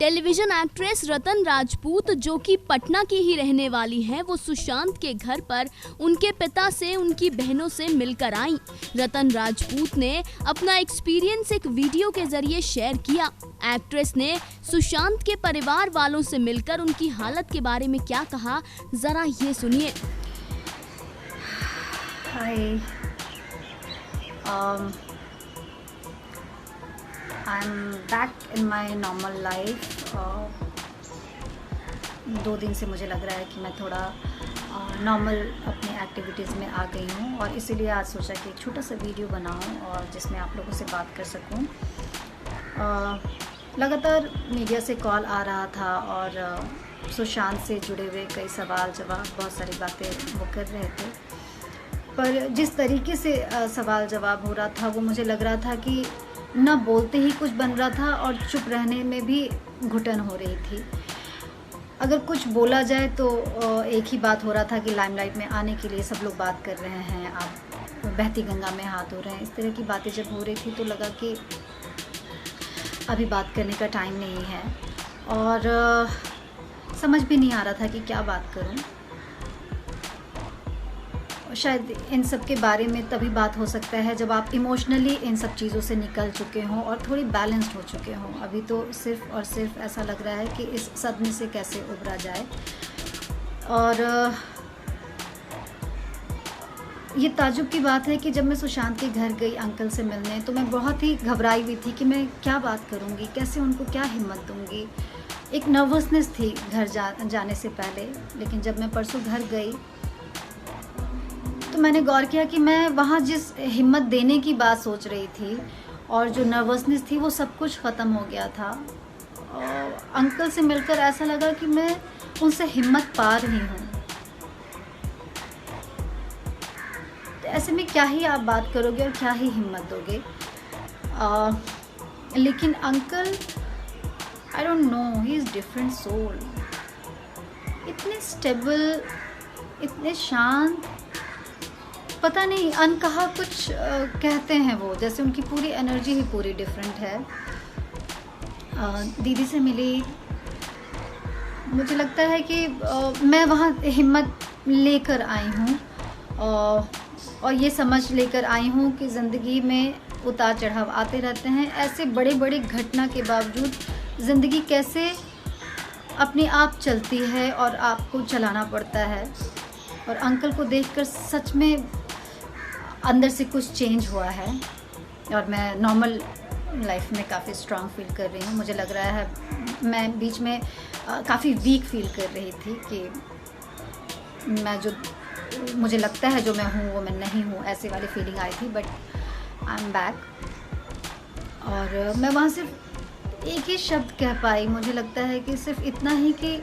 Television actress रतन राजपूत, जो कि पटना की ही रहने वाली हैं, वो सुशांत के घर पर उनके पिता से, उनकी बहनों से मिलकर आईं। रतन राजपूत ने अपना एक्सपीरियंस एक वीडियो के जरिए शेयर किया। एक्ट्रेस ने सुशांत के परिवार वालों से मिलकर उनकी हालत के बारे में क्या कहा, जरा ये सुनिए। हाय, I'm back in my normal life. 2 दिन से मुझे लग रहा है कि मैं थोड़ा नॉर्मल अपनी एक्टिविटीज़ में आ गई हूँ और इसीलिए आज सोचा कि एक छोटा सा वीडियो बनाऊँ और जिसमें आप लोगों से बात कर सकूँ। लगातार मीडिया से कॉल आ रहा था और सुशांत से जुड़े हुए कई सवाल जवाब, बहुत सारी बातें वो कर रहे थे, पर जिस तरीके से सवाल जवाब हो रहा था वो मुझे लग रहा था कि न बोलते ही कुछ बन रहा था और चुप रहने में भी घुटन हो रही थी। अगर कुछ बोला जाए तो एक ही बात हो रहा था कि लाइमलाइट में आने के लिए सब लोग बात कर रहे हैं, आप बहती गंगा में हाथ धो रहे हैं। इस तरह की बातें जब हो रही थी तो लगा कि अभी बात करने का टाइम नहीं है और समझ भी नहीं आ रहा था कि क्या बात करूं। शायद इन सब के बारे में तभी बात हो सकता है जब आप इमोशनली इन सब चीज़ों से निकल चुके हों और थोड़ी बैलेंस्ड हो चुके हों। अभी तो सिर्फ़ और सिर्फ ऐसा लग रहा है कि इस सदमे से कैसे उभरा जाए। और ये ताज्जुब की बात है कि जब मैं सुशांत के घर गई अंकल से मिलने, तो मैं बहुत ही घबराई हुई थी कि मैं क्या बात करूँगी, कैसे उनको क्या हिम्मत दूँगी। एक नर्वसनेस थी घर जाने से पहले। लेकिन जब मैं परसों घर गई तो मैंने गौर किया कि मैं वहाँ जिस हिम्मत देने की बात सोच रही थी और जो नर्वसनेस थी वो सब कुछ ख़त्म हो गया था। और अंकल से मिलकर ऐसा लगा कि मैं उनसे हिम्मत पा रही हूँ। तो ऐसे में क्या ही आप बात करोगे और क्या ही हिम्मत दोगे। लेकिन uncle, I don't know, he is different soul. इतने स्टेबल, इतने शांत, पता नहीं अनकहा कुछ कहते हैं वो, जैसे उनकी पूरी एनर्जी ही पूरी डिफरेंट है। दीदी से मिली, मुझे लगता है कि मैं वहाँ हिम्मत लेकर आई हूँ और ये समझ लेकर आई हूँ कि ज़िंदगी में उतार चढ़ाव आते रहते हैं। ऐसे बड़े बड़े घटना के बावजूद ज़िंदगी कैसे अपने आप चलती है और आपको चलाना पड़ता है। और अंकल को देखकर सच में अंदर से कुछ चेंज हुआ है और मैं नॉर्मल लाइफ में काफ़ी स्ट्रांग फील कर रही हूँ। मुझे लग रहा है, मैं बीच में काफ़ी वीक फील कर रही थी कि मैं जो मुझे लगता है जो मैं हूँ वो मैं नहीं हूँ, ऐसे वाली फीलिंग आई थी। बट आई एम बैक और मैं वहाँ सिर्फ एक ही शब्द कह पाई। मुझे लगता है कि सिर्फ इतना ही कि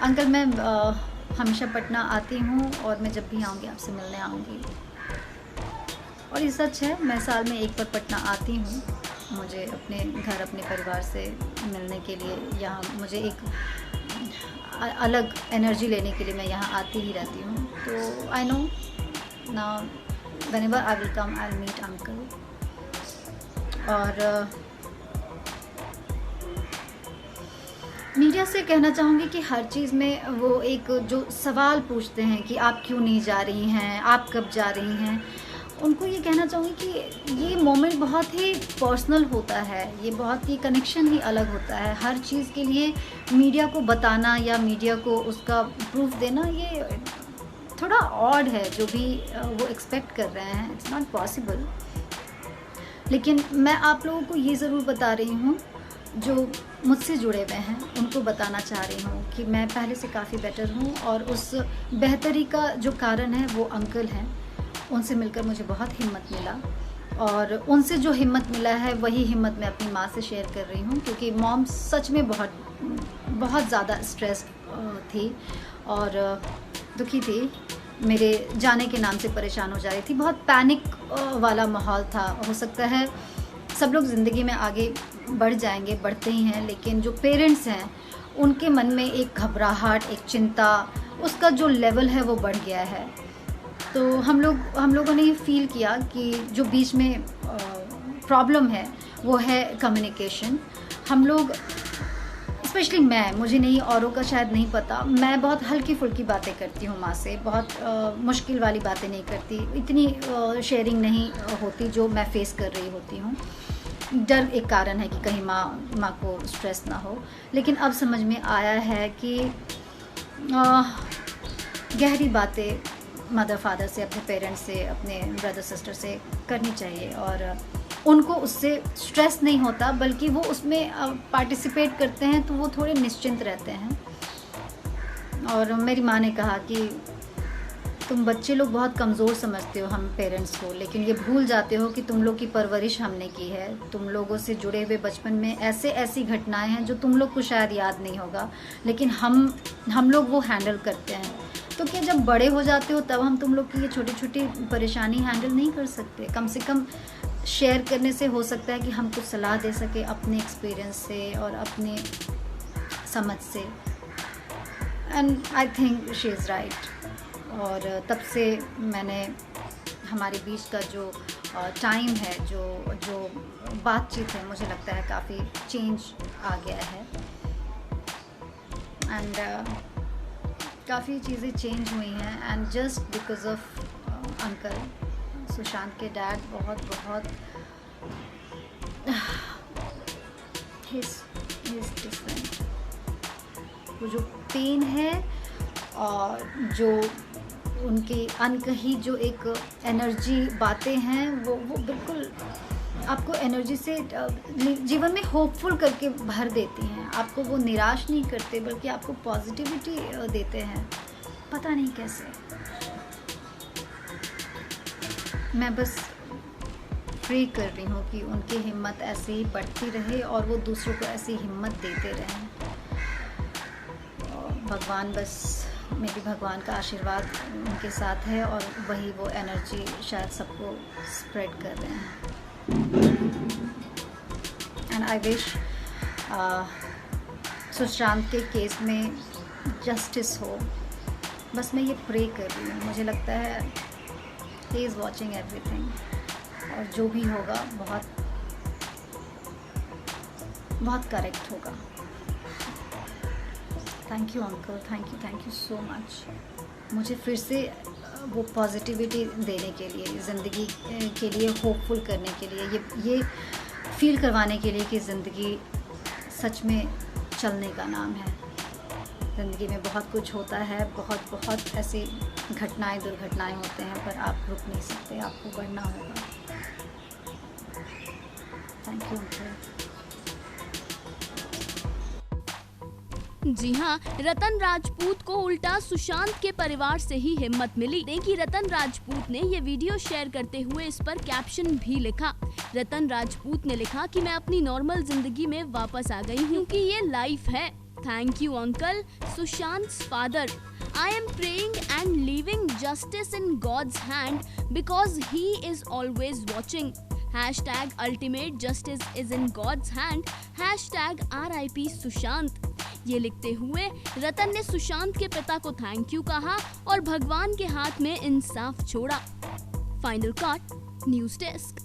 अंकल, मैं हमेशा पटना आती हूँ और मैं जब भी आऊँगी आपसे मिलने आऊँगी। और ये सच है, मैं साल में एक बार पटना आती हूँ। मुझे अपने घर, अपने परिवार से मिलने के लिए, यहाँ मुझे एक अलग एनर्जी लेने के लिए मैं यहाँ आती ही रहती हूँ। तो I know now whenever I will come I will meet uncle. और मीडिया से कहना चाहूँगी कि हर चीज़ में वो एक जो सवाल पूछते हैं कि आप क्यों नहीं जा रही हैं, आप कब जा रही हैं, उनको ये कहना चाहूँगी कि ये मोमेंट बहुत ही पर्सनल होता है, ये बहुत ही कनेक्शन ही अलग होता है। हर चीज़ के लिए मीडिया को बताना या मीडिया को उसका प्रूफ देना, ये थोड़ा ऑड है। जो भी वो एक्सपेक्ट कर रहे हैं, इट्स नॉट पॉसिबल। लेकिन मैं आप लोगों को ये ज़रूर बता रही हूँ, जो मुझसे जुड़े हुए हैं उनको बताना चाह रही हूँ कि मैं पहले से काफ़ी बेटर हूँ और उस बेहतरी का जो कारण है वो अंकल हैं। उनसे मिलकर मुझे बहुत हिम्मत मिला और उनसे जो हिम्मत मिला है वही हिम्मत मैं अपनी माँ से शेयर कर रही हूँ, क्योंकि मॉम सच में बहुत ज़्यादा स्ट्रेस थी और दुखी थी। मेरे जाने के नाम से परेशान हो जा रही थी। बहुत पैनिक वाला माहौल था। हो सकता है सब लोग ज़िंदगी में आगे बढ़ जाएंगे, बढ़ते ही हैं, लेकिन जो पेरेंट्स हैं उनके मन में एक घबराहट, एक चिंता, उसका जो लेवल है वो बढ़ गया है। तो हम लोगों ने ये फील किया कि जो बीच में प्रॉब्लम है वो है कम्युनिकेशन। हम लोग, स्पेशली मैं, मुझे नहीं, औरों का शायद नहीं पता, मैं बहुत हल्की फुल्की बातें करती हूँ माँ से, बहुत मुश्किल वाली बातें नहीं करती, इतनी शेयरिंग नहीं होती जो मैं फेस कर रही होती हूँ। डर एक कारण है कि कहीं माँ को स्ट्रेस ना हो, लेकिन अब समझ में आया है कि गहरी बातें मदर फादर से, अपने पेरेंट्स से, अपने ब्रदर सिस्टर से करनी चाहिए, और उनको उससे स्ट्रेस नहीं होता, बल्कि वो उसमें पार्टिसिपेट करते हैं तो वो थोड़े निश्चिंत रहते हैं। और मेरी माँ ने कहा कि तुम बच्चे लोग बहुत कमज़ोर समझते हो हम पेरेंट्स को, लेकिन ये भूल जाते हो कि तुम लोग की परवरिश हमने की है, तुम लोगों से जुड़े हुए बचपन में ऐसी घटनाएं हैं जो तुम लोग को शायद याद नहीं होगा, लेकिन हम लोग वो हैंडल करते हैं। तो क्या जब बड़े हो जाते हो तब हम तुम लोग की ये छोटी छोटी परेशानी हैंडल नहीं कर सकते? कम से कम शेयर करने से हो सकता है कि हम कुछ सलाह दे सके अपने एक्सपीरियंस से और अपने समझ से। And I think she is right. और तब से मैंने, हमारे बीच का जो टाइम है, जो बातचीत है, मुझे लगता है काफ़ी चेंज आ गया है। एंड काफ़ी चीज़ें चेंज हुई हैं, and just because of uncle Sushant के डैड बहुत हिज डिफरेंट। वो जो पेन है और जो उनकी अनकही जो एक एनर्जी बातें हैं, वो बिल्कुल आपको एनर्जी से जीवन में होपफुल करके भर देती हैं। आपको वो निराश नहीं करते, बल्कि आपको पॉजिटिविटी देते हैं, पता नहीं कैसे। मैं बस प्रे कर रही हूँ कि उनकी हिम्मत ऐसे ही बढ़ती रहे और वो दूसरों को ऐसी हिम्मत देते रहें। भगवान, बस मेरी भगवान का आशीर्वाद उनके साथ है, और वही वो एनर्जी शायद सबको स्प्रेड कर रहे हैं। एंड आई विश सुशांत के केस में जस्टिस हो। बस मैं ये प्रे कर रही हूँ। मुझे लगता है ही इज़ वॉचिंग एवरीथिंग, और जो भी होगा बहुत करेक्ट होगा। Thank you uncle, thank you so much. मुझे फिर से वो पॉजिटिविटी देने के लिए, ज़िंदगी के लिए होपफुल करने के लिए, ये फील करवाने के लिए कि ज़िंदगी सच में चलने का नाम है। ज़िंदगी में बहुत कुछ होता है, बहुत ऐसी घटनाएं, दुर्घटनाएं होते हैं, पर आप रुक नहीं सकते, आपको बढ़ना होगा। Thank you uncle. जी हाँ, रतन राजपूत को उल्टा सुशांत के परिवार से ही हिम्मत मिली। देखिए, रतन राजपूत ने ये वीडियो शेयर करते हुए इस पर कैप्शन भी लिखा। रतन राजपूत ने लिखा कि मैं अपनी नॉर्मल जिंदगी में वापस आ गई हूँ, क्योंकि ये लाइफ है। थैंक यू अंकल, सुशांत's father. I am praying and leaving justice in God's hand because he is always watching. Hashtag ultimate justice is in God's hand. Hashtag RIP Sushant. ये लिखते हुए रतन ने सुशांत के पिता को थैंक यू कहा और भगवान के हाथ में इंसाफ छोड़ा। Final cut, news desk.